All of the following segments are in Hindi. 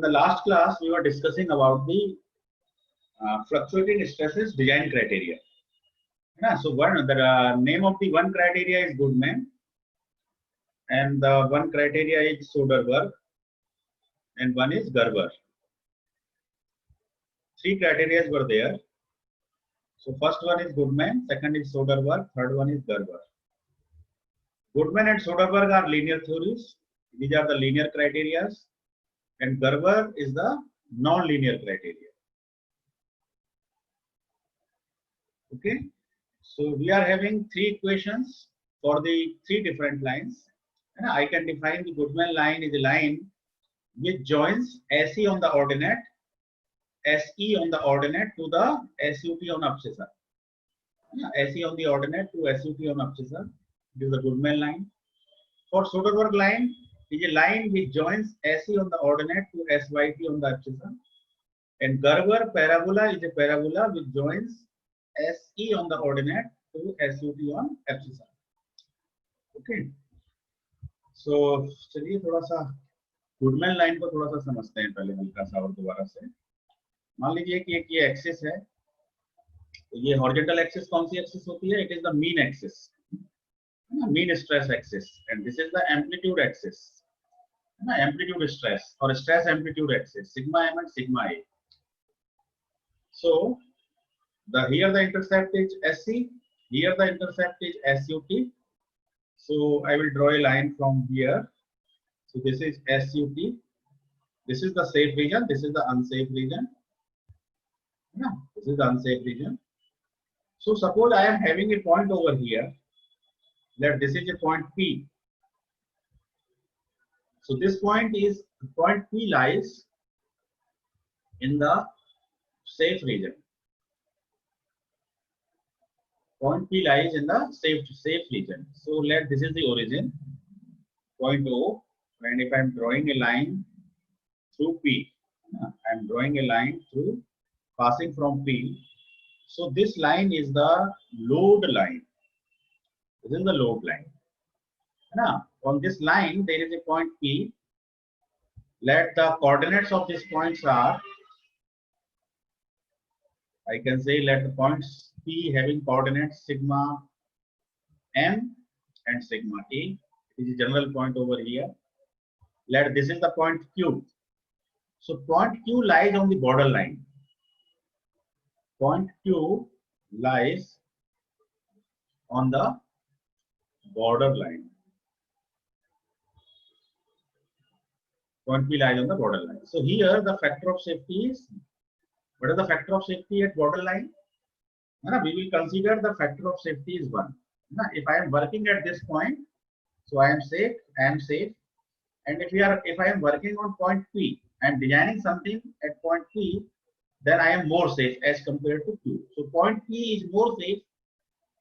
In the last class, we were discussing about the fluctuating stresses design criteria. Yeah, so the name of the one criteria is Goodman, and the one criteria is Soderberg, and one is Gerber. Three criteria were there. So first one is Goodman, second is Soderberg, third one is Gerber. Goodman and Soderberg are linear theories. These are the linear criteria, and Gerber is the non-linear criteria. Okay, so we are having three equations for the three different lines. And I can define the Goodman line is a line which joins SE on the ordinate, SE on the ordinate to the SUT on abscissa. SE on the ordinate to SUT on abscissa. This is the Goodman line. For Soderberg line is a line which joins SE on the ordinate to SYT on the abscissa. And Gerber parabola is a parabola which joins SE on the ordinate to SUT on abscissa. Okay. So चलिए थोड़ा सा गुडमैन लाइन को थोड़ा सा समझते हैं पहले हल्का सा और दोबारा से. मान लीजिए कि एक ये एक्सिस है, तो ये हॉरिजॉन्टल एक्सिस कौन सी एक्सिस होती है? It is the mean axis, mean stress axis, and this is the amplitude axis, है ना, एम्पलीट्यूड स्ट्रेस और stress amplitude axis, sigma M and sigma A. So here the intercept is SC, here the intercept is SUT. So I will draw a line from here. So this is SUT, this is the safe region, this is the unsafe region. Yeah, this is the unsafe region. So suppose I am having a point over here, that this is a point P. So this point P lies in the safe region. Point P lies in the safe region. So this is the origin, point O, and if I am drawing a line through P, I am drawing a line through passing from P. So this line is the load line. This is the load line. Now on this line there is a point P. Let the coordinates of these points are, I can say, let the points P having coordinates sigma m and sigma a. This is a general point over here. Let this is the point Q. So point Q lies on the border line. Point Q lies on the border line. Point P lies on the border line. So here the factor of safety is, what is the factor of safety at border line? We will consider the factor of safety is 1. If I am working at this point, so I am safe, and if I am working on point P, I am designing something at point P, then I am more safe as compared to Q. So point P is more safe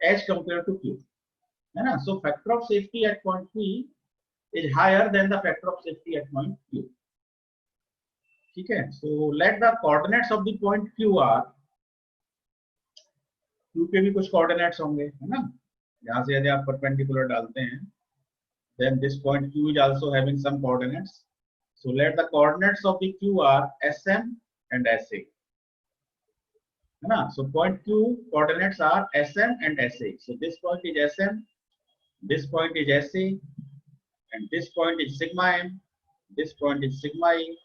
as compared to Q. So factor of safety at point P is higher than the factor of safety at point Q. Okay, so let the coordinates of the point Q are, Q के भी कुछ कोऑर्डिनेट्स होंगे, है ना, यहाँ से यदि आप परपेंडिकुलर डालते हैं, then this point Q is also having some coordinates. So let the coordinates of the Q are SM and SA, है ना. So point Q coordinates are SM and SA. So this point is SM, this point is SA, and this point is sigma m, this point is sigma e.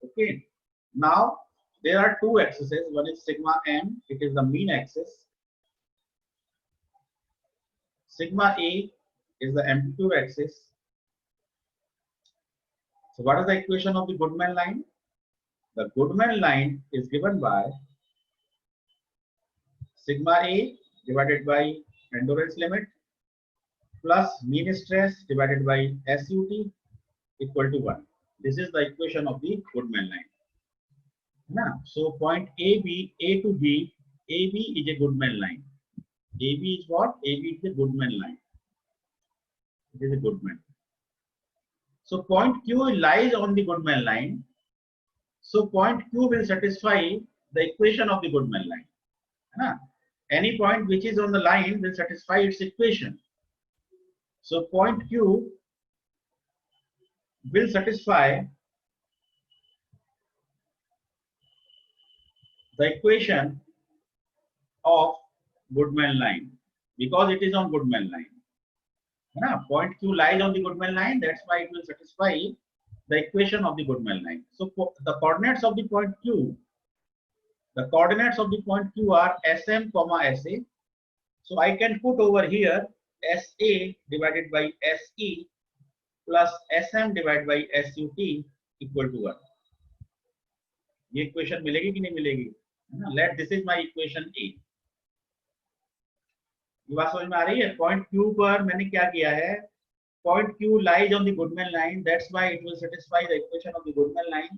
Okay, now there are two axes. One is sigma m, it is the mean axis. Sigma a is the amplitude axis. So what is the equation of the Goodman line? The Goodman line is given by sigma a divided by endurance limit plus mean stress divided by SUT equal to 1. This is the equation of the Goodman line. So point A to B, AB is a Goodman line. AB is what? AB is a Goodman line. It is a Goodman. So point Q lies on the Goodman line. So point Q will satisfy the equation of the Goodman line. Any point which is on the line will satisfy its equation. So point Q will satisfy the equation of Goodman line, because it is on Goodman line. Point Q lies on the Goodman line, that's why it will satisfy the equation of the Goodman line. So the coordinates of the point Q, are SM comma SA. So I can put over here SA divided by SE plus SM divided by SUT equal to 1. ये इक्वेशन मिलेगी कि नहीं मिलेगी, है ना? Let this is my equation A. ये बात समझ में आ रही है? पॉइंट क्यू पर मैंने क्या किया है, point Q lies on the Goodman line, that's why it will satisfy the equation of the Goodman line,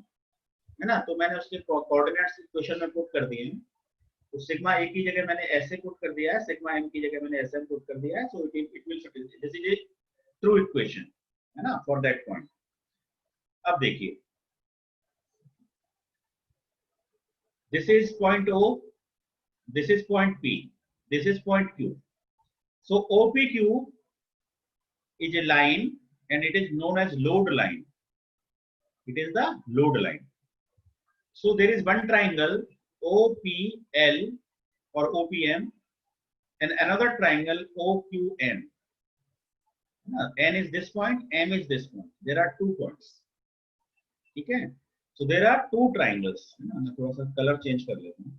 है ना? तो मैंने उसके कोऑर्डिनेट्स इक्वेशन में पुट कर दिए हैं. तो सिग्मा ए की जगह मैंने ऐसे पुट कर दिया है, सिग्मा एम की जगह मैंने एसएम पुट कर दिया है. So it will satisfy, this is a true equation, है ना, फॉर दैट पॉइंट. अब देखिए, this is point O, this is point P, this is point Q. So OPQ is a line and it is known as load line. It is the load line. So there is one triangle OPL or OPM and another triangle OQN. N is this point, M is this point. There are 2 points. Okay. So there are 2 triangles. मैं थोड़ा सा कलर चेंज कर लेता हूँ.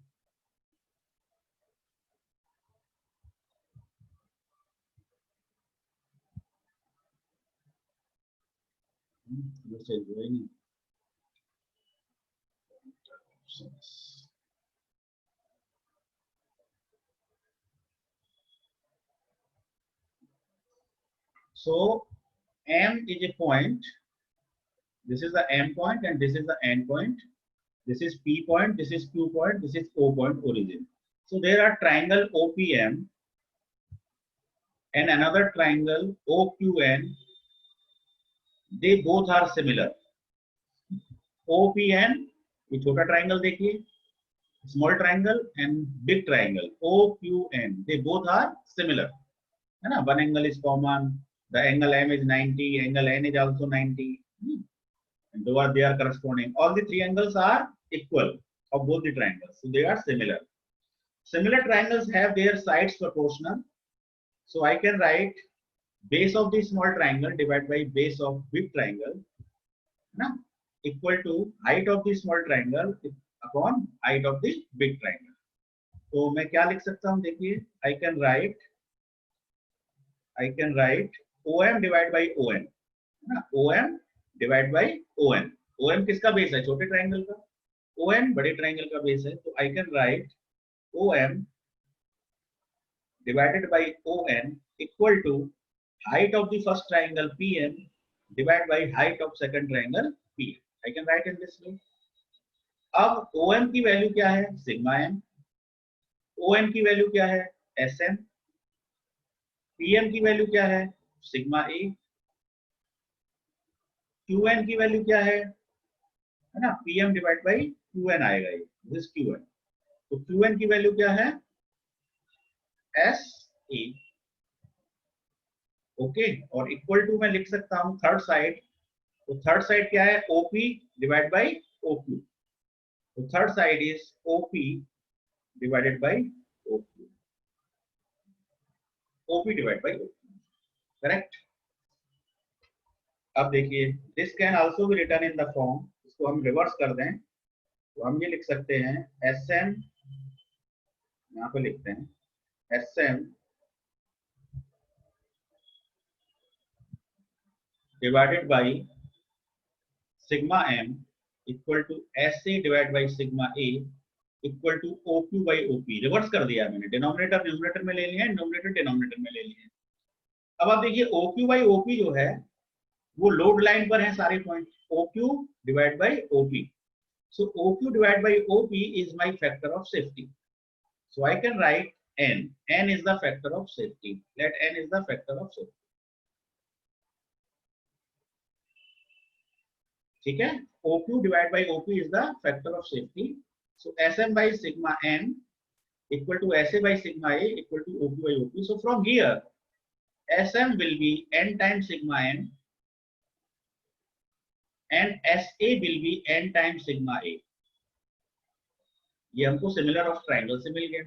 So M is a point. This is the M point and this is the N point. This is P point, this is Q point, this is O point origin. So there are triangle OPM and another triangle OQN. They both are similar. OPN, ये छोटा triangle देखिए, small triangle and big triangle OQN. They both are similar. है ना? One angle is common. The angle M is 90. Angle N is also 90. And they are corresponding. All the 3 angles are equal of both the triangles, so they are similar. Similar triangles have their sides proportional, so I can write base of the small triangle divided by base of big triangle, na, equal to height of the small triangle upon height of the big triangle. तो मैं क्या लिख सकता हूँ, देखिए, I can write OM divided by ON, ना, OM divided by ON. OM किसका बेस है? छोटे ट्रायंगल का. ON बड़े ट्रायंगल का बेस है. तो I can write OM divided by ON equal to height of the first triangle PM divided by height of second triangle PM. I can write in this way. अब OM की वैल्यू क्या है? Sigma M. ON की वैल्यू क्या है? SM. PM की वैल्यू क्या है? Sigma A. QN की वैल्यू क्या है ना? PM डिवाइड बाई QN आएगा ये, दिस QN. तो QN की वैल्यू क्या है? SE. ओके. और इक्वल टू मैं लिख सकता हूं थर्ड साइड. तो थर्ड साइड क्या है? OP divide by OQ. तो third side is OP divided by OQ. OP divide by OQ. Correct. अब देखिए, this can also be written in the form. इसको हम रिवर्स कर दें तो हम ये लिख सकते हैं SM, यहाँ पे लिखते हैं SM divided by sigma M equal to SA divide by sigma A equal to OQ by OP. Reverse कर दिया मैंने, डिनोमिनेटर न्यूमरेटर में ले लिया है, डिनोमिनेटर डिनोमिनेटर में ले लिया है. अब आप देखिए OQ बाई OP जो है वो लोड लाइन पर है सारे point. OQ divide by OP. So OQ divided by OP is my factor of safety. So I can write N. N is the factor of safety. Let N is the factor of safety. ठीक है? OQ divided by OP is the factor of safety. So SM by sigma N equal to SA by sigma A equal to OQ by OP. So from here, SM will be N times sigma N and SA will be N times sigma A. ये हमको सिमिलर ऑफ ट्राइंगल से मिल गया।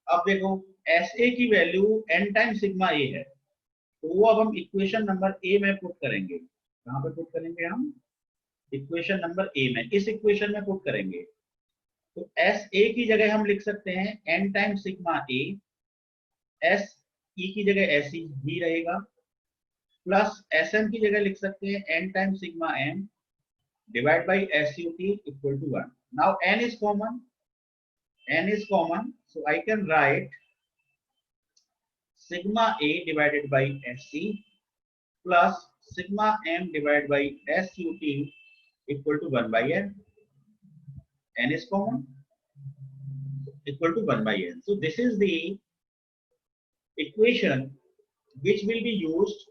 अब देखो एस ए की वैल्यू n टाइम सिग्मा ए है, तो वो अब हम इक्वेशन नंबर ए में पुट करेंगे। कहाँ पे पुट करेंगे हम? इक्वेशन नंबर ए में, इस इक्वेशन में पुट करेंगे। तो एस ए की जगह हम लिख सकते हैं n टाइम सिग्मा ए, एस ई की जगह एस ई ही रहेगा, प्लस एस एन की जगह लिख सकते हैं n time sigma M divide by S U T equal to 1। Now n is common, so I can write sigma a divided by sc plus sigma m divided by sut equal to 1 by n. N is common, equal to 1 by n. So this is the equation which will be used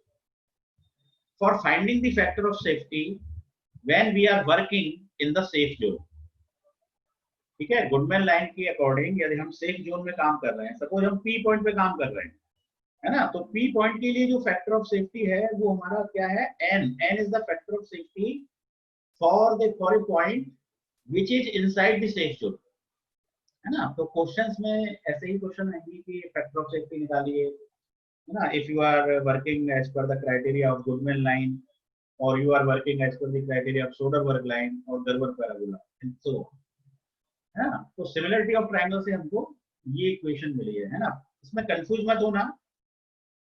for finding the factor of safety when we are working in the safe zone. ठीक है, गुडमैन लाइन के अकॉर्डिंग यदि हम सेफ जोन में काम कर रहे हैं, सपोज हम पी पॉइंट पे काम कर रहे हैं, है ना, तो पी पॉइंट के लिए जो फैक्टर ऑफ सेफ्टी है वो हमारा क्या है? n is the factor of safety for a point which is inside the safe zone, है ना। तो क्वेश्चंस में ऐसे ही क्वेश्चन आएंगे कि फैक्टर ऑफ सेफ्टी निकालिए, है ना, if you are working as per the criteria of Goodman line और you are working as per the criteria of Soderberg line और गरबर पैराबोला, सो है ना। तो सिमिलरिटी ऑफ ट्रायंगल से हमको ये इक्वेशन मिली है ना। इसमें कंफ्यूज मत होना।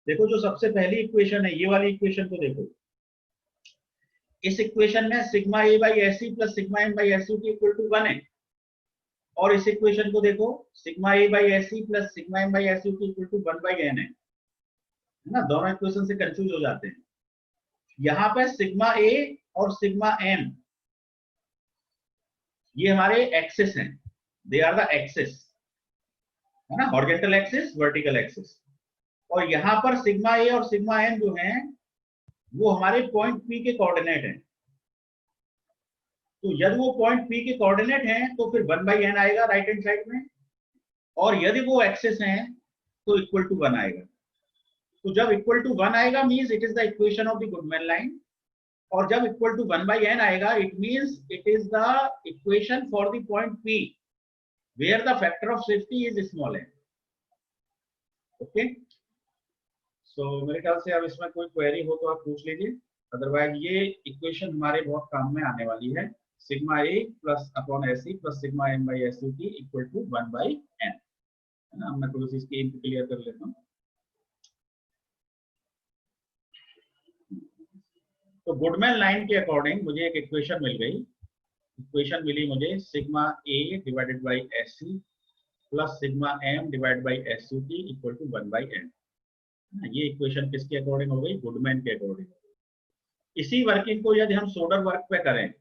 देखो जो सबसे पहली इक्वेशन है, ये वाली इक्वेशन को देखो, इस इक्वेशन में sigma A by S C plus sigma M by S U की इक्वल टू 1 है, और इस इक्वेशन को देखो sigma A by S C plus sigma M by S U की इक्वल टू 1 बाई एन है ना। दोनों इक्वेशन से कंफ्यूज हो जाते हैं। यहाँ पे सिग्मा ए और सिग्मा एम ये हमारे एक्सिस हैं, दे आर द एक्सिस, है ना, हॉरिजॉन्टल एक्सिस, वर्टिकल एक्सिस। और यहाँ पर सिग्मा ए और सिग्मा एम जो हैं वो हमारे पॉइंट पी के कोऑर्डिनेट हैं। तो यदि वो पॉइंट पी के कोऑर्डिनेट हैं तो फिर 1 बाई एन आएगा राइट हैंड साइड में, और यदि वो एक्सिस हैं तो इक्वल टू 1 आएगा। तो जब इक्वल टू 1 आएगा means it is the equation of the Goodman line, और जब इक्वल टू 1 बाई एन आएगा it means it is the equation for the point P where the factor of safety is small N. Okay, so मेरे ख्याल से अब इसमें कोई क्वेरी हो तो आप पूछ लीजिए, अदरवाइज ये इक्वेशन हमारे बहुत काम में आने वाली है। Sigma A plus upon S C plus sigma M by S U की इक्वल टू 1 बाई एन, है ना। मैं थोड़ी सी इसकी इंक क्लियर कर लेता हूँ। तो गुडमैन लाइन के अकॉर्डिंग मुझे एक इक्वेशन मिल गई। इक्वेशन मिली मुझे sigma A divided by S C plus sigma M divide by S U की इक्वल टू 1 बाई एन। ये इक्वेशन किसके अकॉर्डिंग हो गई? गुडमैन के अकॉर्डिंग। इसी वर्किंग को यदि हम सोडरबर्ग पे करें, है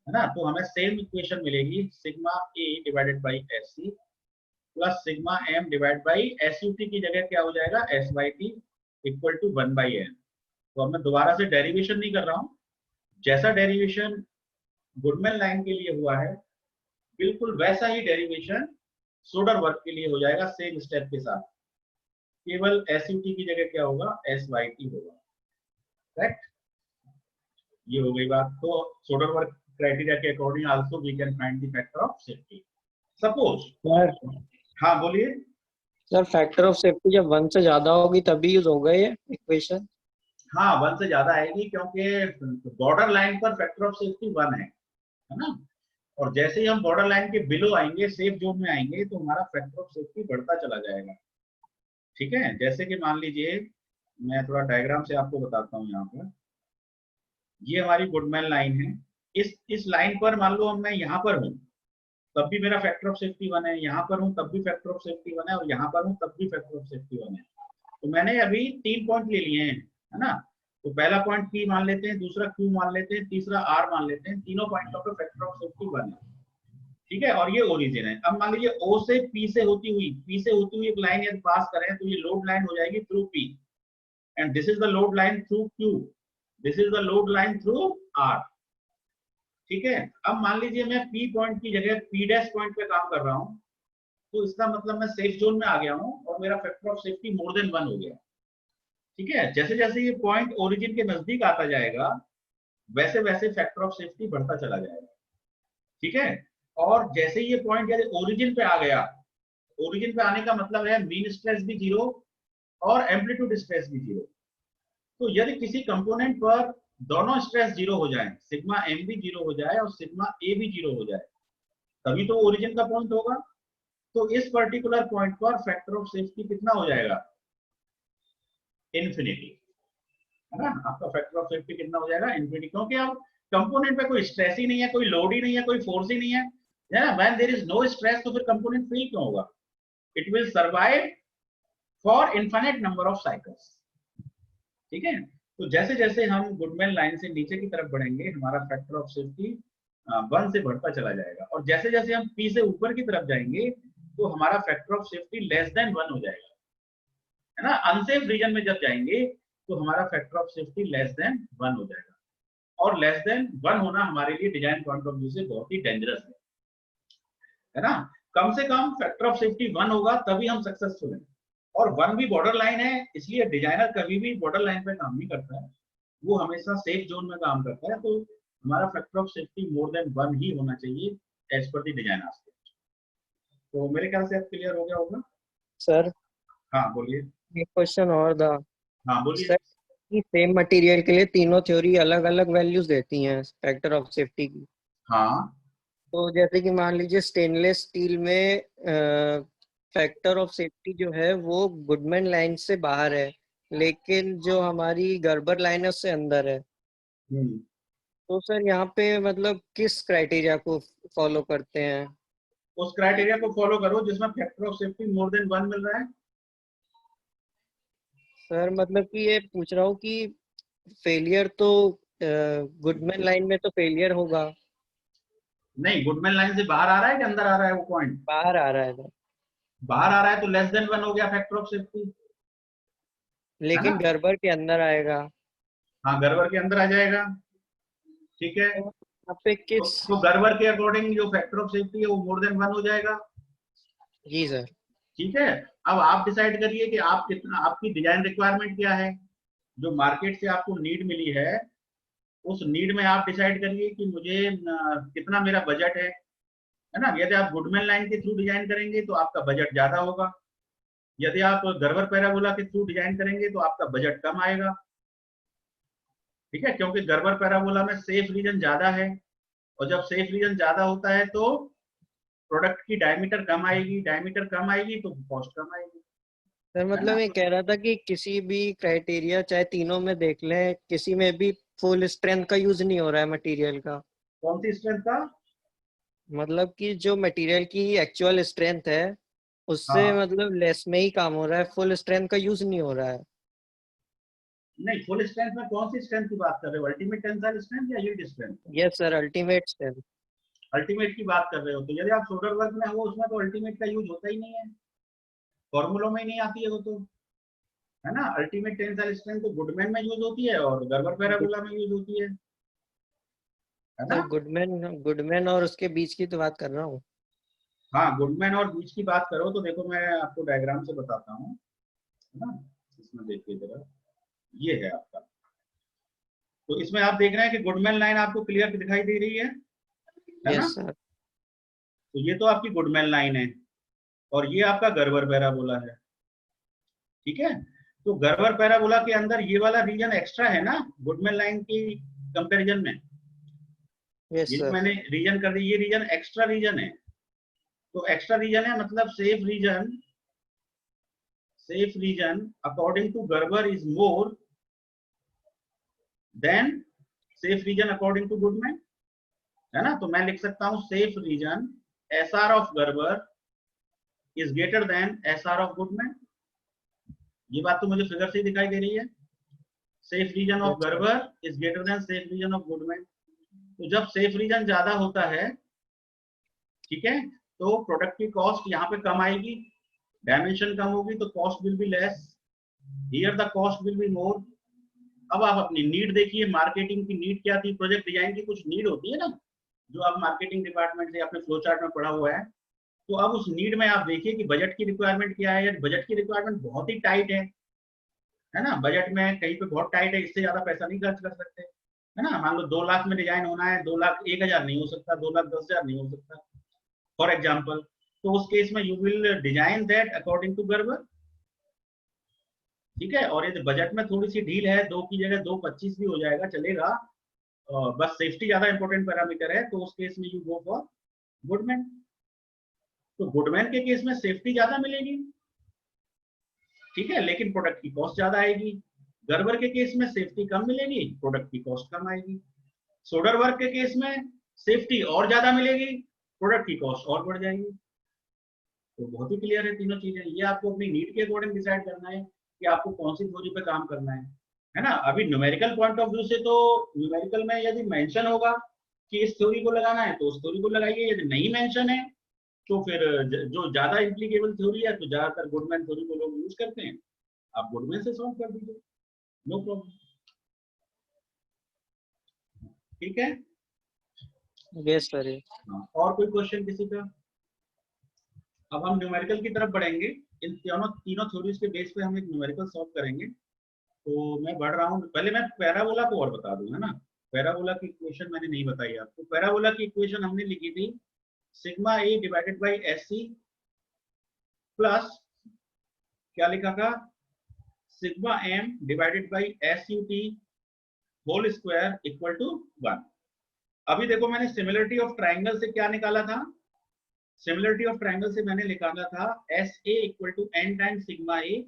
ना, तो हमें सेम इक्वेशन मिलेगी sigma A divided by S C plus sigma M divide by S U T की जगह क्या हो जाएगा? S by T equal to 1 by N. तो अब मैं दोबारा से डेरिवेशन नहीं कर रहा हूँ, जैसा डेरिवेशन गुडमैन लाइन के लिए हुआ है बिल्कुल वैसा ही डेरिवेशन सोडरबर्ग के लिए हो जाएगा, सेम स्टेप के साथ। केवल एस यू टी की जगह क्या होगा? एस वाई टी होगा। करेक्ट, ये हो गई बात। तो सोडरबर्ग क्राइटेरिया के according also we can find the factor of safety. Suppose sir, हाँ बोलिए सर फैक्टर ऑफ सेफ्टी जब 1 से ज्यादा होगी तभी यूज होगा ये इक्वेशन। हाँ 1 से ज्यादा आएगी, क्योंकि बॉर्डर लाइन पर फैक्टर ऑफ सेफ्टी 1 है ना। और जैसे ही हम बॉर्डर लाइन के बिलो आएंगे, सेफ जोन में आएंगे, तो हमारा फैक्टर ऑफ सेफ्टी बढ़ता चला जाएगा। ठीक है, जैसे कि मान लीजिए मैं थोड़ा डायग्राम से आपको बताता हूँ। यहाँ पर ये हमारी गुडमैन लाइन है। इस लाइन पर मान लो मैं यहाँ पर हूँ तब भी मेरा फैक्टर ऑफ सेफ्टी 1 है, यहाँ पर हूँ तब भी फैक्टर ऑफ सेफ्टी 1 है, और यहाँ पर हूँ तब भी फैक्टर ऑफ सेफ्टी 1 है। तो मैंने अभी 3 पॉइंट ले लिए हैं, है ना। तो पहला पॉइंट P मान लेते हैं, दूसरा Q मान लेते हैं, तीसरा R मान लेते हैं। तीनों पॉइंटों पे फैक्टर ऑफ सेफ्टी 1 है, ठीक है। और ये ओरिजिन है। अब मान लीजिए O से P से होती हुई एक लाइन यदि पास करें तो ये लोड लाइन हो जाएगी through P, and this is the load line through Q, this is the load line through R। ठीक है, अब मान लीजिए मैं P पॉइंट की जगह P डैश पॉइंट पे काम कर रहा हूँ, तो इसका मतलब मैं सेफ जोन में आ गया हूँ और मेरा factor of safety more than 1 हो गया। ठीक है, जैसे जैसे ये पॉइंट ओरिजिन के नजदीक आता जाएगा वैसे वैसे फैक्टर ऑफ सेफ्टी बढ़ता चला जाएगा। ठीक है, और जैसे ये पॉइंट यदि ओरिजिन पे आ गया, ओरिजिन पे आने का मतलब है मीन स्ट्रेस भी जीरो और एम्पलीट्यूड स्ट्रेस भी जीरो। तो यदि किसी कंपोनेंट पर दोनों स्ट्रेस जीरो हो जाए, सिग्मा एम भी जीरो हो जाए और सिग्मा ए भी जीरो हो जाए, तभी तो ओरिजिन का पॉइंट होगा। तो इस पर्टिकुलर पॉइंट पर फैक्टर ऑफ सेफ्टी कितना हो जाएगा? इन्फिनिटी, है ना। आपका फैक्टर ऑफ सेफ्टी कितना हो जाएगा? इन्फिनिटी, क्योंकि अब कंपोनेंट पे कोई स्ट्रेस ही नहीं है, कोई लोड ही नहीं है, कोई फोर्स ही नहीं है, ना। When there is no stress तो फिर कंपोनेंट फेल क्यों होगा? It will survive for infinite number of cycles. ठीक है। तो जैसे जैसे हम गुडमैन लाइन से नीचे की तरफ बढ़ेंगे, हमारा फैक्टर ऑफ सेफ्टी 1 से बढ़ता चला जाएगा, और जैसे जैसे हम P से ऊपर की तरफ जाएंगे तो हमारा factor of safety less than 1 हो जाएगा, है ना। अनसेफ रीजन में जब जाएंगे तो हमारा factor of safety less than 1 हो जाएगा, और लेस देन 1 होना हमारे लिए डिजाइन पॉइंट ऑफ व्यू से बहुत ही डेंजरस है ना। कम से कम फैक्टर ऑफ सेफ्टी 1 होगा तभी हम सक्सेसफुल हैं, और 1 भी बॉर्डर लाइन है, इसलिए डिजाइनर कभी भी बॉर्डर लाइन पे काम नहीं करता है, वो हमेशा सेफ जोन में काम करता है। तो हमारा factor of safety more than 1 ही होना चाहिए एज पर द डिजाइनर। तो मेरे ख्याल से अब क्लियर हो गया होगा। सर हाँ बोलिए। एक क्वेश्चन और था हाँ बोलिए। सर, कि सेम मटेरियल के लिए तीनों थ्योरी अलग अलग वैल्यूज देती हैं फैक्टर ऑफ सेफ्टी की। हाँ तो जैसे कि मान लीजिए स्टेनलेस स्टील में फैक्टर ऑफ सेफ्टी जो है वो गुडमैन लाइन से बाहर है, लेकिन जो हमारी गर्बर लाइन है उससे अंदर है। हम्म। तो सर यहाँ पे मतलब किस क्राइटेरिया को फॉलो करते हैं? उस क्राइटेरिया को फॉलो करो जिसमें factor of safety more than 1 मिल रहा है। सर मतलब कि ये पूछ रहा हूँ कि फेलियर तो गुडमैन लाइन में तो फेलियर होगा। नहीं, गुडमैन लाइन से बाहर आ रहा है कि अंदर आ रहा है वो पॉइंट? बाहर आ रहा है सर, बाहर आ रहा है तो लेस देन 1 हो गया फैक्टर ऑफ सेफ्टी, है ना। लेकिन गर्बर के अंदर आएगा। हाँ, गर्वर के अंदर आ जाएगा। ठीक है। तो यहाँ पे किस? तो गर्वर के अकॉर्डिंग जो फैक्टर ऑफ सेफ्टी है वो मोर देन 1 हो जाएगा। जी सर। ठीक है। अब आप डिसाइड करिए कि आप कितना, आपकी डिजाइन रिक्वायरमेंट क्या है, जो मार्केट से आपको नीड मिली है, उस नीड में आप डिसाइड करिए कि मुझे कितना मेरा बजट है ना। यदि आप गुडमैन लाइन के थ्रू डिजाइन करेंगे तो आपका बजट ज्यादा होगा, यदि आप गर्वर पैराबोला के थ्रू डिजाइन करेंगे तो आपका बजट कम आएगा। ठीक है, क्योंकि गर्वर पैराबोला में सेफ रीजन ज्यादा है, और जब सेफ रीजन ज्यादा होता है तो प्रोडक्ट की डायमीटर कम आएगी, डायमीटर कम आएगी तो कॉस्ट कम आएगी, सर है मतलब ना। ये कह रहा था कि किसी भी क्राइटेरिया चाहे तीनों में देख लें, किसी में भी फुल स्ट्रेंथ का यूज नहीं हो रहा है मटेरियल का। कौन सी स्ट्रेंथ का? मतलब कि जो मटेरियल की एक्चुअल स्ट्रेंथ है उससे हाँ, मतलब लेस में ही काम हो रहा है, फुल स्ट्रेंथ का यूज नहीं हो रहा है। नहीं, फुल स्ट्रेंथ में कौन सी स्ट्रेंथ की बात कर रहे हो? अल्टीमेट टेंसाइल स्ट्रेंथ या yield strength? Yes sir, ultimate strength. Ultimate की बात कर रहे हो, तो यदि आप सोल्डर वर्क में हो उसमें तो अल्टीमेट का यूज होता ही नहीं है, फॉर्मूलों में ही नहीं आती है वो तो, है ना। अल्टीमेट टेंसाइल स्ट्रेंथ तो गुडमैन में यूज होती है और गर्वर पैराबोला में यूज होती है ना। सर गुडमैन, गुडमैन और उसके बीच की तो बात कर रहा हूँ। हाँ, गुडमैन और बीच की बात करो तो देखो मैं आपको डायग्राम से बताता हूँ, है ना। इसमें देखिए जरा, ये है आपका, तो इसमें आप देख रहे हैं कि गुडमैन लाइन आपको क्लियर दिखाई दे रही है ना। Yes sir. तो ये तो आपकी गुडमैन लाइन है, और ये आपका गर्वर पैराबोला है। ठीक है। तो गर्वर पैराबोला के अंदर ये वाला रीजन एक्स्ट्रा है ना गुडमैन लाइन की कंपैरिजन में। यस ये जो सर। मैंने रीजन कर दी, ये रीजन एक्स्ट्रा रीजन है। तो एक्स्ट्रा रीजन है मतलब safe region, safe region according to गर्वर is more than safe region according to Goodman, है ना। तो मैं लिख सकता हूं safe region S R of गर्वर is greater than S R of Goodman. ये बात तो मुझे फिगर से ही दिखाई दे रही है। Safe region of yes sir. गर्वर is greater than safe region of Goodman. तो जब सेफ रीजन ज्यादा होता है, ठीक है, तो प्रोडक्ट की कॉस्ट यहाँ पे कम आएगी, डायमेंशन कम होगी तो cost will be less, here the cost will be more. अब आप अपनी नीड देखिए, मार्केटिंग की नीड क्या थी, प्रोजेक्ट डिजाइन की कुछ नीड होती है ना, जो आप मार्केटिंग डिपार्टमेंट से अपने फ्लो चार्ट में पढ़ा हुआ है। तो अब उस नीड में आप देखिए कि बजट की रिक्वायरमेंट क्या है। बजट की रिक्वायरमेंट बहुत ही टाइट है ना। बजट में कहीं पे बहुत टाइट है, इससे ज्यादा पैसा नहीं खर्च कर सकते, है ना। मान लो 2 लाख में डिजाइन होना है, 2 लाख 1,000 नहीं हो सकता, 2,10,000 नहीं हो सकता, फॉर एग्जाम्पल, तो उस केस में you will design that according to Gerber, ठीक है। और यदि बजट में थोड़ी सी ढील है, 2 की जगह 2.25 भी हो जाएगा, चलेगा, बस सेफ्टी ज्यादा इंपॉर्टेंट पैरामीटर है, तो उस केस में यू गो फॉर गुडमैन। तो गुडमैन के केस में सेफ्टी ज्यादा मिलेगी, ठीक है, लेकिन प्रोडक्ट की कॉस्ट ज्यादा आएगी। गर्बर के केस में सेफ्टी कम मिलेगी, प्रोडक्ट की कॉस्ट कम आएगी। सोडरवर्क के केस में सेफ्टी और ज्यादा मिलेगी, प्रोडक्ट की कॉस्ट और बढ़ जाएगी। तो बहुत ही क्लियर है तीनों चीजें। ये आपको अपनी नीड के अकॉर्डिंग डिसाइड करना है कि आपको कौन सी थ्योरी पे काम करना है ना। अभी न्यूमेरिकल पॉइंट ऑफ व्यू से तो न्यूमेरिकल में यदि मेंशन होगा कि इस थ्योरी को लगाना है तो उस थ्योरी को लगाइए, यदि नहीं मेंशन है तो फिर जो ज्यादा इम्प्लीकेबल थ्योरी है तो ज्यादातर गुडमैन थ्योरी को लोग यूज करते हैं, आप गुडमैन से सॉल्व कर दीजिए, नो प्रॉब्लम, ठीक है। Yes sir. और कोई क्वेश्चन किसी का? अब हम न्यूमेरिकल की तरफ बढ़ेंगे, इन तीनों थ्योरीज के बेस पे हम एक न्यूमेरिकल सॉल्व करेंगे। तो मैं बढ़ रहा हूँ, पहले मैं पैराबोला को और बता दूं, है ना। पैराबोला की इक्वेशन मैंने नहीं बताई आपको। पैराबोला की इक्वेशन हमने लिखी थी sigma A divided by S C plus क्या लिखा था, sigma M divided by S U T whole square equal to 1। अभी देखो मैंने सिमिलरिटी ऑफ ट्राइंगल से क्या निकाला था, सिमिलरिटी ऑफ ट्राइंगल से मैंने निकाला था S A equal to N time sigma A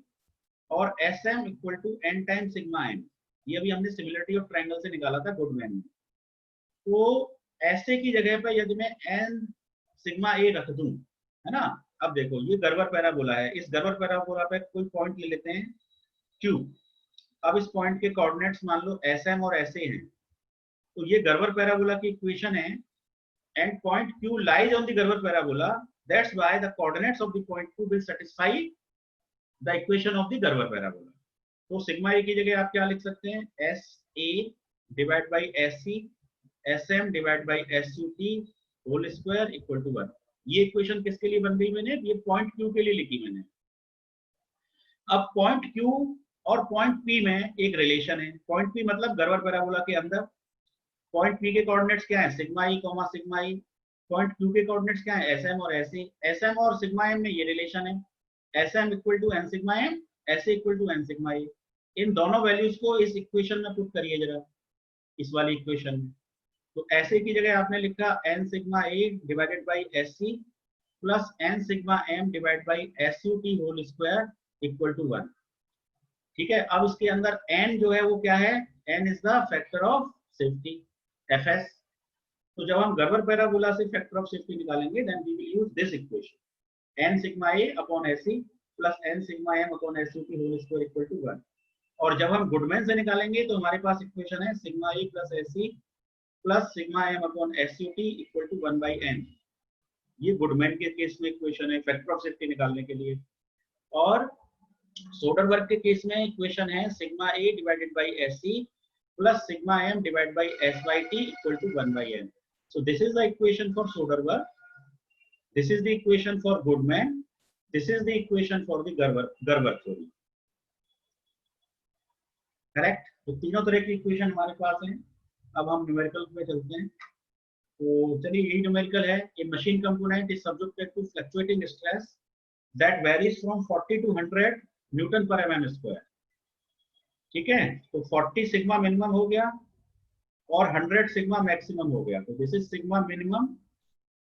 और S M equal to N time sigma M. ये अभी हमने सिमिलरिटी ऑफ ट्राइंगल से निकाला था गुडमैन में। तो ऐसे की जगह पर यदि मैं एन सिग्मा ए रख दूं, है ना। अब देखो ये गर्बर पैराबोला है, इस गर्बर पैराबोला पे कोई पॉइंट ले लेते हैं क्यू। अब इस पॉइंट के कोऑर्डिनेट्स मान लो एस एम और एस ए हैं, तो ये गर्बर पैराबोला की इक्वेशन है, and point Q lies on the Gerber parabola. That's why the coordinates of the point Q will satisfy the equation of the Gerber parabola. तो सिग्मा ए की जगह आप क्या लिख सकते हैं, S A divide by S C S M divide by S U T whole square equal to 1। ये इक्वेशन किसके लिए बन गई मैंने, ये पॉइंट Q के लिए लिखी मैंने। अब पॉइंट Q और पॉइंट P में एक रिलेशन है, पॉइंट P मतलब गर्बर पैराबोला के अंदर, पॉइंट P के कोऑर्डिनेट्स क्या है, sigma E comma sigma E. Point Q के कोऑर्डिनेट्स क्या है, एस एम और एस ए। एस एम और सिग्मा एम में ये रिलेशन है, S M equal to N sigma M, S A equal to N sigma A. इन दोनों वैल्यूज को इस इक्वेशन में पुट करिए जरा, इस वाली इक्वेशन में। तो ऐसे की जगह आपने लिखा N sigma A divided by S C plus N sigma M divide by S U T whole square equal to 1, ठीक है। अब इसके अंदर n जो है वो क्या है, n is the factor of safety, fs। तो जब हम गर्बर पैराबोला से फैक्टर ऑफ सेफ्टी निकालेंगे then we will use this equation, n sigma a upon se plus n sigma m upon sut whole square equal to 1। और जब हम गुडमैन से निकालेंगे तो हमारे पास इक्वेशन है sigma a plus se plus sigma m upon sut equal to 1 by n। ये गुडमैन के केस में इक्वेशन है फैक्टर ऑफ सेफ्टी निकालने के लिए। और सोडरबर्ग के केस में इक्वेशन है sigma a divided by se plus sigma m divided by s by t equal to 1 by n. So this is the equation for Soderberg. This is the equation for Goodman. This is the equation for the Gerber theory. Correct? तो तीनों तरह की इक्वेशन हमारे पास हैं। अब हम न्यूमेरिकल पे चलते हैं। तो चलिए यही न्यूमेरिकल है, a machine component is subjected to fluctuating stress that varies from 40 to 100 Newton per mm square. ठीक है, तो 40 सिग्मा मिनिमम हो गया और 100 सिग्मा मैक्सिमम हो गया। तो this is sigma minimum,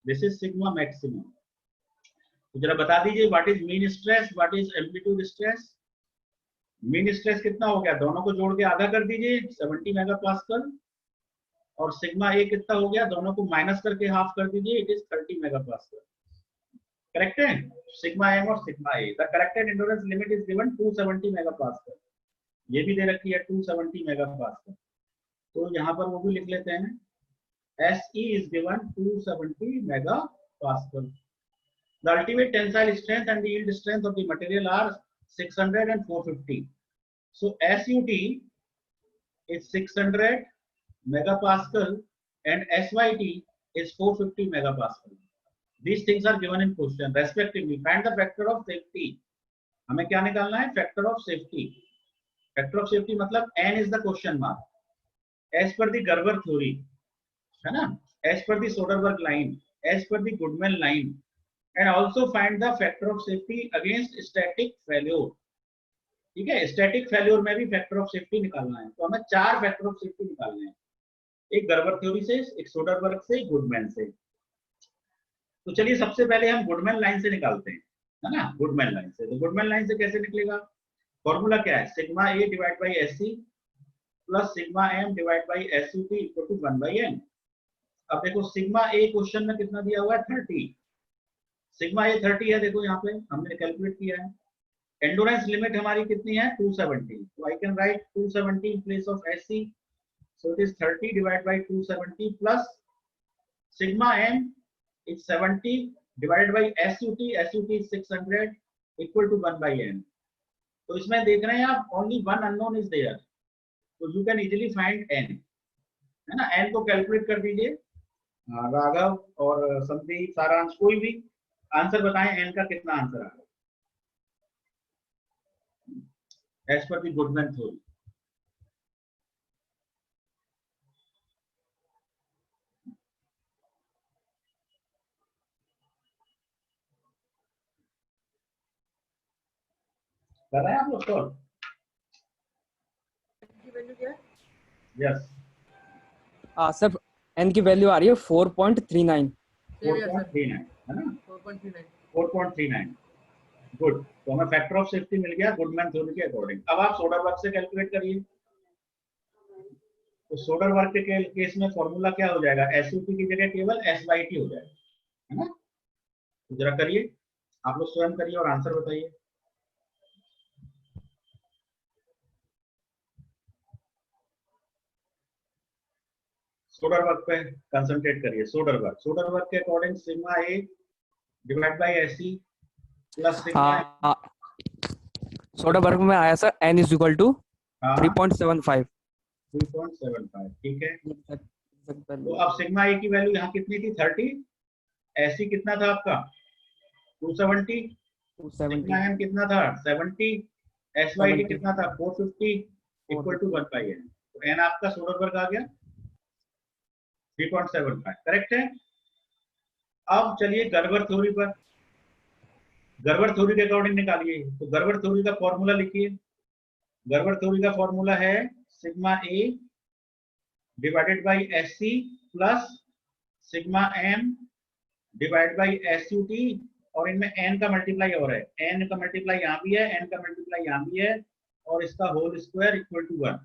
this is sigma maximum. तो जरा बता दीजिए what is mean stress, what is amplitude stress. Mean stress कितना हो गया, दोनों को जोड़ के आधा कर दीजिए 70 मेगापास्कल, और सिग्मा ए कितना हो गया, दोनों को माइनस करके हाफ कर दीजिए, इट इज 30 मेगापास्कल। करेक्ट है, सिग्मा एम और sigma A. The corrected endurance limit is given 270 megapascal, ये भी दे रखी है 270 मेगापास्कल। तो यहाँ पर वो भी लिख लेते हैं, SE is given 270 megapascal. The ultimate tensile strength and the yield strength of the material are 600 and 450. So SUT is 600 megapascal and SYT is 450 megapascal. These things are given in question respectively. Find the factor of safety. हमें क्या निकालना है, factor of safety. Factor of safety मतलब n is the question mark as per the Gerber theory, है ना, as per the Soderberg line. as per the Goodman line and also find the factor of safety against static failure. ठीक है, स्टैटिक फेल्योर में भी फैक्टर ऑफ सेफ्टी निकालना है, तो हमें 4 फैक्टर ऑफ सेफ्टी निकालने हैं, एक गर्बर थ्योरी से, एक सोडरबर्ग से, एक गुडमैन से। तो चलिए सबसे पहले हम गुडमैन लाइन से निकालते हैं, है ना, गुडमैन लाइन से। तो गुडमैन लाइन से कैसे निकलेगा, फॉर्मूला क्या है, sigma A divide by S C plus sigma M divide by S U T equal to 1 by N. अब देखो सिग्मा ए क्वेश्चन में कितना दिया हुआ है, 30, सिग्मा ए 30 है, देखो यहाँ पे हमने कैलकुलेट किया है। एंडोरेंस लिमिट हमारी कितनी है, 270, तो I can write 270 in place of S C, so it is 30 divide by 270 plus sigma M is 70 divided by SUT, SUT is 600 equal to 1 by N. तो इसमें देख रहे हैं आप, only one unknown is there, तो you can easily find N, है ना। एन को कैलकुलेट कर दीजिए, राघव और संदीप, सारांश, कोई भी आंसर बताएं, एन का कितना आंसर आ रहा है as per the Goodman theory. कर रहे हैं आप लोग सॉल्व? यस सर एन की वैल्यू आ रही है 4.39। 4.39 है ना, 4.39। गुड, तो हमें फैक्टर ऑफ सेफ्टी मिल गया गुडमैन थ्योरी के अकॉर्डिंग। अब आप सोडरबर्ग से कैलकुलेट करिए। तो सोडरबर्ग के केस में फॉर्मूला क्या हो जाएगा, एसयूटी की जगह केवल एस/टी हो जाएगा, है ना। तो जरा करिए, आप लोग स्वयं करिए और आंसर बताइए। सोडरबर्ग पे कंसंट्रेट करिए। सोडरबर्ग के according sigma A divide by SC plus sigma, Soderberg में आया sir n is equal to 3.75। 3.75, ठीक है। तो अब सिग्मा ए की वैल्यू यहाँ कितनी थी, 30, एससी कितना था आपका 270, सिग्मा एम कितना था 70, एसवाई कितना था 450 इक्वल टू 1 बाई एन। तो एन आपका सोडरबर्ग आ गया 3.75, करेक्ट है। अब चलिए गर्बर थ्योरी पर, गर्बर थ्योरी के अकॉर्डिंग निकालिए। तो गर्बर थ्योरी का फॉर्मूला लिखिए। गर्बर थ्योरी का फॉर्मूला है sigma A divided by S C plus sigma M divide by S U T, और इनमें एन का मल्टीप्लाई और है, एन का मल्टीप्लाई यहाँ भी है, एन का मल्टीप्लाई यहाँ भी है, और इसका whole square equal to 1।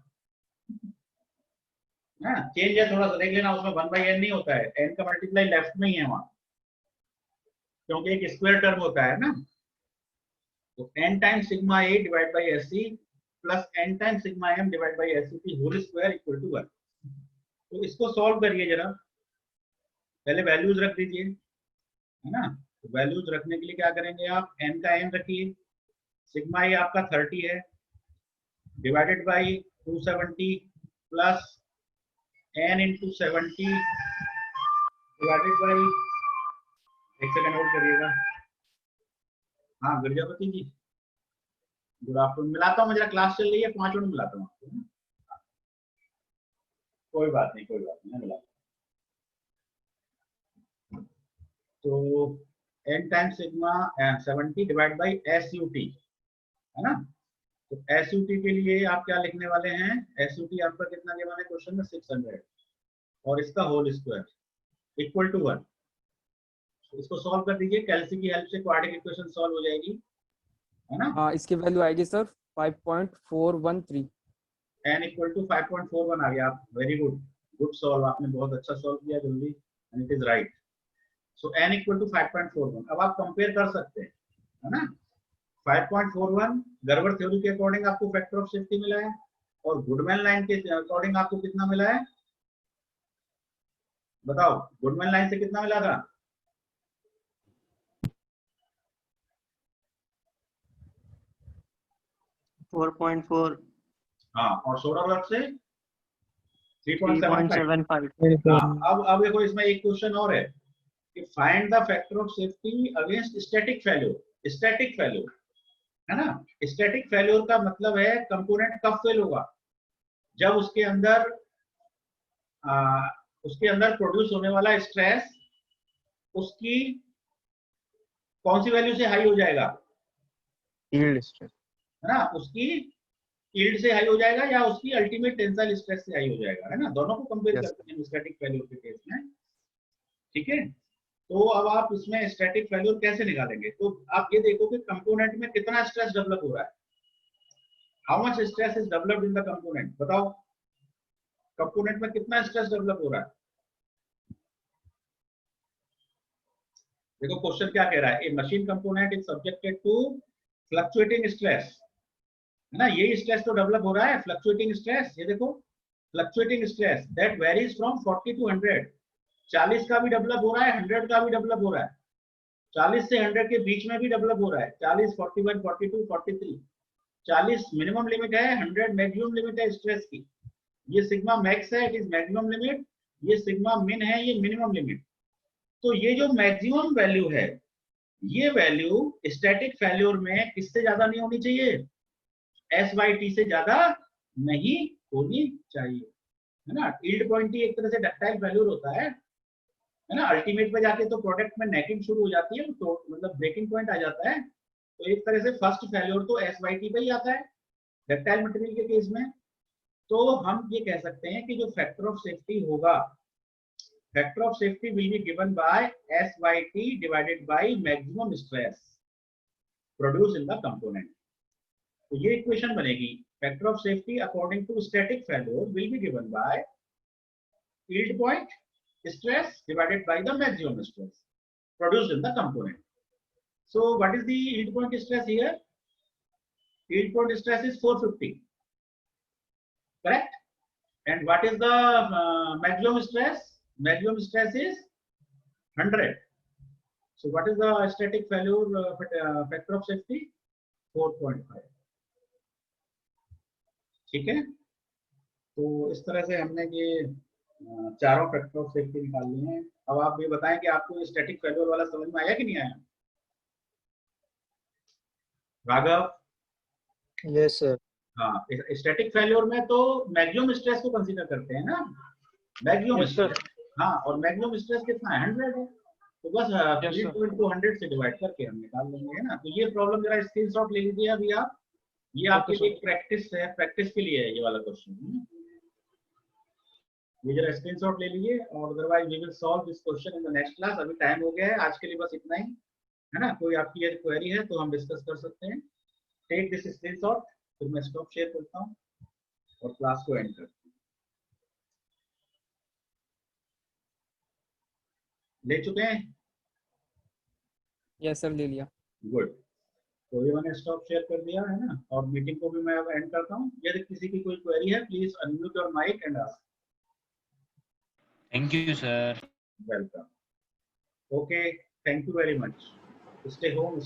Change है थोड़ा सा, देख लेना, उसमें 1 बाई एन नहीं होता है, एन का मल्टीप्लाई लेफ्ट में ही है वहां, क्योंकि एक स्क्वायर टर्म होता है ना। तो n times sigma A divide by S C plus n times sigma M divide by S C whole square equal to 1। तो इसको सॉल्व करिए जरा, पहले वैल्यूज रख दीजिए, है ना। तो वैल्यूज रखने के लिए क्या करेंगे आप, n का n रखिए, सिग्मा ए आपका 30 है divided by 270 plus n into 70 divided by, एक सेकंड होल्ड करिएगा। हाँ गिरजापति जी, गुड आफ्टरनून, मिलाता हूँ, मेरा क्लास चल रही है, 5 मिनट मिलाता हूँ आपको। कोई बात नहीं, कोई बात नहीं, मिला। तो n times sigma 70 divide by S U T, है ना। तो एस यू टी के लिए आप क्या लिखने वाले हैं, एस यू टी आपका कितना के वाले क्वेश्चन में 600 और इसका होल स्क्वायर इक्वल टू 1। इसको सॉल्व कर दीजिए, कैल्सी की हेल्प से क्वाड्रेटिक इक्वेशन सॉल्व हो जाएगी, है ना। हाँ, इसकी वैल्यू आएगी सर 5.413। n इक्वल टू 5.41 आ गया। आप वेरी गुड, गुड सॉल्व, आपने बहुत अच्छा सॉल्व किया जल्दी, and it is right. So n equal to 5.41। अब आप कंपेयर कर सकते हैं, है ना। 5.41 गर्बर थ्योरी के अकॉर्डिंग आपको फैक्टर ऑफ सेफ्टी मिला है, और गुडमैन लाइन के अकॉर्डिंग आपको कितना मिला है, बताओ, गुडमैन लाइन से कितना मिला था, 4.4। हाँ, और सोडरबर्ग से 3.75। 3.75। हाँ, अब देखो इसमें एक क्वेश्चन और है कि find the factor of safety against static failure. Static failure, है ना। स्टैटिक फेल्योर का मतलब है कंपोनेंट कब फेल होगा, जब उसके अंदर प्रोड्यूस होने वाला स्ट्रेस उसकी कौन सी वैल्यू से हाई हो जाएगा, यील्ड स्ट्रेस, है ना, उसकी यील्ड से हाई हो जाएगा या उसकी अल्टीमेट टेंसाइल स्ट्रेस से हाई हो जाएगा, है ना, दोनों को कंपेयर Yes, करते हैं स्टैटिक फेल्योर के केस में। ठीक है, तो अब आप इसमें स्टैटिक फेल्योर कैसे निकालेंगे, तो आप ये देखो कि कंपोनेंट में कितना स्ट्रेस डेवलप हो रहा है, how much stress is developed in the component, बताओ कंपोनेंट में कितना स्ट्रेस डेवलप हो रहा है। देखो क्वेश्चन क्या कह रहा है, a machine component is subjected to fluctuating stress, है ना, यही स्ट्रेस तो डेवलप हो रहा है, फ्लक्चुएटिंग स्ट्रेस, ये देखो fluctuating stress that varies from 40 to 100, 40 का भी डेवलप हो रहा है, 100 का भी डेवलप हो रहा है, 40 से 100 के बीच में भी डेवलप हो रहा है, 40, 41, 42, 43, 40 मिनिमम लिमिट है, 100 मैक्सिमम लिमिट है स्ट्रेस की, ये सिग्मा मैक्स है, इट इज मैक्सिमम लिमिट, ये सिग्मा मिन है, ये मिनिमम लिमिट। तो ये जो मैक्सिमम वैल्यू है, ये वैल्यू स्टैटिक फेल्योर में किससे ज्यादा नहीं होनी चाहिए, S/T से ज्यादा नहीं होनी चाहिए, है ना। यील्ड पॉइंट ही एक तरह से डक्टाइल फेल्योर होता है ना, अल्टीमेट पे जाके तो प्रोडक्ट में नेकिंग शुरू हो जाती है, तो मतलब ब्रेकिंग पॉइंट आ जाता है, तो एक तरह से फर्स्ट फेल्योर तो S/T पे ही आता है डक्टाइल मटेरियल के केस में। तो हम ये कह सकते हैं कि जो फैक्टर ऑफ सेफ्टी होगा, factor of safety will be given by S/T divided by maximum stress produce in the component. तो ये इक्वेशन बनेगी, factor of safety according to static failure will be given by yield point stress divided by the maximum stress produced in the component. So what is the yield point stress here? Yield point stress is 450, correct? And what is the maximum stress? Maximum stress is 100. So what is the static failure factor of safety? 4.5. ठीक है, तो इस तरह से हमने ये चारों फैक्टर ऑफ सेफ्टी निकाल लिए हैं। अब आप ये बताएं कि आपको स्टैटिक फेल्योर वाला समझ में आया कि नहीं आया, राघव? Yes sir. हाँ, स्टैटिक फेल्योर में तो मैक्सिमम स्ट्रेस को कंसीडर करते हैं ना, मैक्सिमम Yes, sir. स्ट्रेस, हाँ, और मैक्सिमम स्ट्रेस कितना है, 100 है, तो बस यील्ड पॉइंट को 100 से डिवाइड करके हम निकाल लेंगे, है ना। तो ये प्रॉब्लम जरा स्क्रीनशॉट ले लीजिए अभी आप, ये आपके लिए प्रैक्टिस है, प्रैक्टिस के लिए है ये वाला क्वेश्चन, ये जरा स्क्रीनशॉट ले लीजिए, और otherwise we will solve this question in the next class. अभी टाइम हो गया है, आज के लिए बस इतना ही, है ना। कोई आपकी यदि क्वेरी है तो हम डिस्कस कर सकते हैं। टेक दिस स्क्रीनशॉट, फिर मैं स्टॉप शेयर करता हूँ और क्लास को एंड करता हूँ। ले चुके हैं? यस सर, ले लिया। गुड, तो ये मैंने स्टॉप शेयर कर दिया है ना, और मीटिंग को भी मैं अब एंड करता हूँ। यदि किसी की कोई क्वेरी है please unmute your mic and ask. Thank you, sir. Welcome. Okay, thank you very much. Stay home.